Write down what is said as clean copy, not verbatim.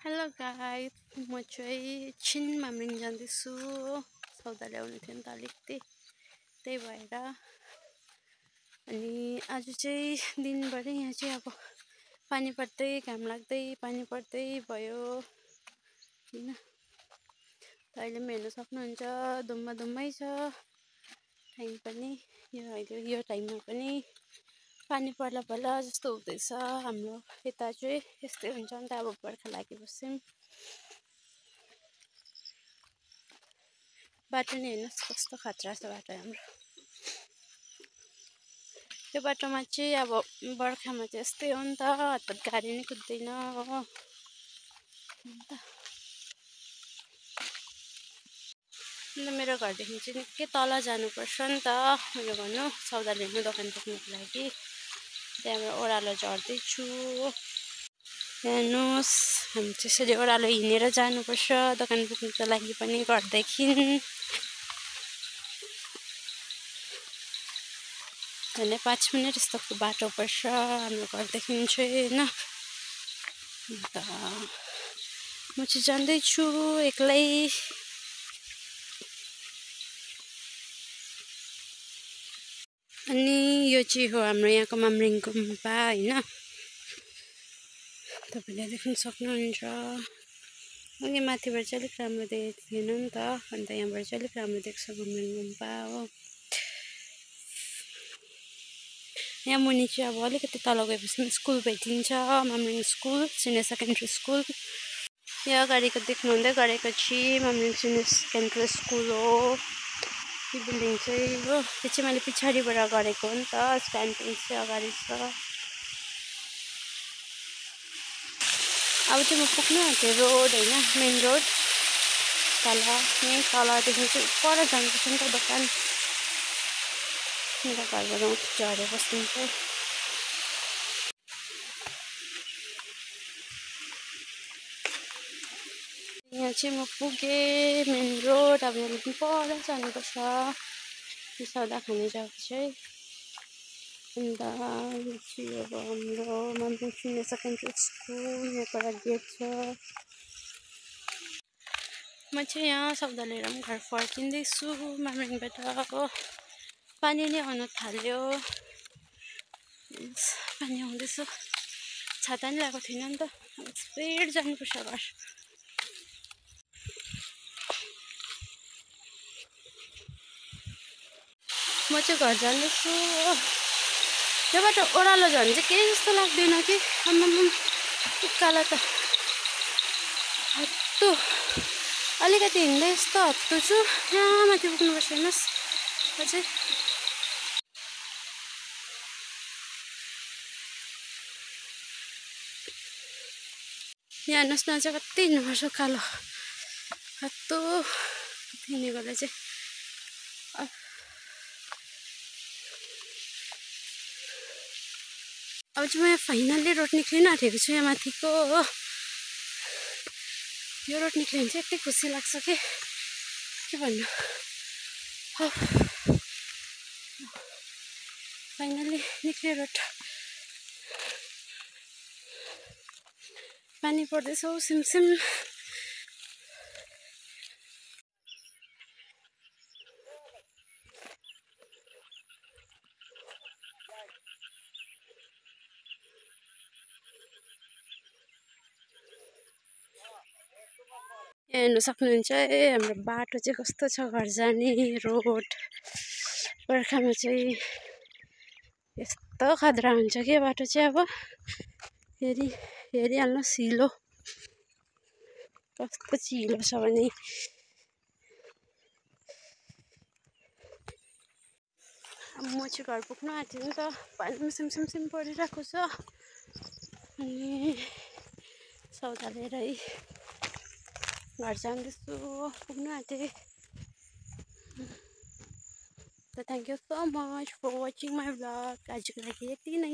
Hello guys म चाहिँ एकछिन मामरिङ जाँदैछु सौदा ल्याउनु थियो नि त अलिकति त्यही भएर अनि आज चाहिँ दिनभरि यहाँ चाहिँ अब पानी पर्दै घाम लाग्दै पानी पर्दै भयो हैन। अहिले पनि हेर्न सक्नुहुन्छ धुम्मै छ टाइम पनि यो टाइममा पनि पानी पर्ला जस्तो हुँदैछ। हाम्रो यता चाहिँ यस्तै हुन्छ नि त अब बर्खा लागेपछि बाटो नि हेर्नुहोस् कस्तो खतरा छ बाटो हाम्रो। यो बाटोमा चाहिँ अब बर्खामा चाहिँ यस्तै हो नि त हतपत गाडी नै कुद्दैन हो अन्त मेरो घरदेखि चाहिँ निकै तल जानुपर्छ नि त मैले भन्नु सौदा लिनु दोकान पुग्नुको लागि। त्यहाँबाट ओह्रालो झर्दैछु हेर्नुहोस् हामी त्यसरी ओह्रालो हिँडेर जानुपर्छ दोकान पुग्नुको लागि पनि घरदेखि झन्डै 5 मिनट जस्तो बाटो पर्छ हाम्रो घरदेखि चाहिँ हैन। अन्त म चाहिँ जाँदैछु एक्लै। अनि यो चाहिँ हो हाम्रो यहाँको मामरिङ गुम्बा हैन, तपाईले देख्न सक्नुहुन्छ। अघि माथिबाट चाहिँ अलिक राम्रो देखेको थिएन नि त अन्त यहाँबाट चाहिँ अलिक राम्रो देख्छ मामरिङ गुम्बा हो। यहाँ मुनि चाहिँ अब अलिकति तल गएपछि स्कुल भेटिन्छ Mamring school senior secondary school. यो अगाडिको देख्नुहुँदै गरेको चाहिँ मामरिङ सिनियर सेकेन्डरी स्कुल हो। यो बिल्डिङ चाहिँ हो त्यो चाहिँ मैले पछाडिबाट गरेको हो नि त स्ट्यान्ड चाहिँ अगाडि छ। अब चाहिँ म पुग्नु आँटेँ रोड हैन मेन रोड तलदेखि चाहिँ पर जानुपर्छ नि त दोकान। मेरो घरबाट झरे बस्नुहुन्छ। यहाँ चाहिँ म पुगेँ मेन रोड। अब यहाँ पर जानुपर्छ सौदा खाने जग्गा चाहिँ। अन्त यो चाहिँ अब हाम्रो मामरिङ सिनियर सेकेन्डरी स्कुल यहाँबाट गेट छ। म चाहिँ यहाँ सौदा लिएर पनि घर फर्किँदैछु मामरिङबाट। अब पानी नै आउन थाल्यो पानी आउँदैछ छाता नि ल्याएको थिएन नि त अब स्पिड जानुपर्छ घर। म चाहिँ घर जाँदैछु। यो बाटो ओह्रालो झन् चाहिँ केही जस्तो लाग्दैन कि आम्माम उकालो त हत्तु अलिकति हिँड्दै यस्तो हत्तु छु। यहाँ माथि पुग्नुपर्छ हेर्नुहोस् अझै। यहाँ हेर्नुहोस् न चाहिँ कति हिँड्नुपर्छ उकालो हत्तु हिँडेकोले चाहिँ। अब चाहिँ म यहाँ फाइनल्ली रोड निक्लिन आँटेको छु यहाँ माथिको हो। यो रोड निक्ल्यो भने चाहिँ यति खुसी लाग्छ कि के भन्नु। फाइनल्ली निक्ल्यो रोड। पानी पर्दैछ सिमसिम। हेर्नु सक्नुहुन्छ हाम्रो बाटो चाहिँ कस्तो छ घर जाने रोड। बर्खामा चाहिँ यस्तो खतरा हुन्छ कि बाटो चाहिँ अब हेरिहाल्नुहोस् हिलो कस्तो चिलो छ भने। अब म चाहिँ घर पुग्नु आँटेँ नि त पानी पनि सिमसिम परिरहेको छ। अनि सौदा लिएरै घर जाँदैछु पुग्नु आँटेँ। So thank you so much for watching my vlog। आजको लागि यति नै।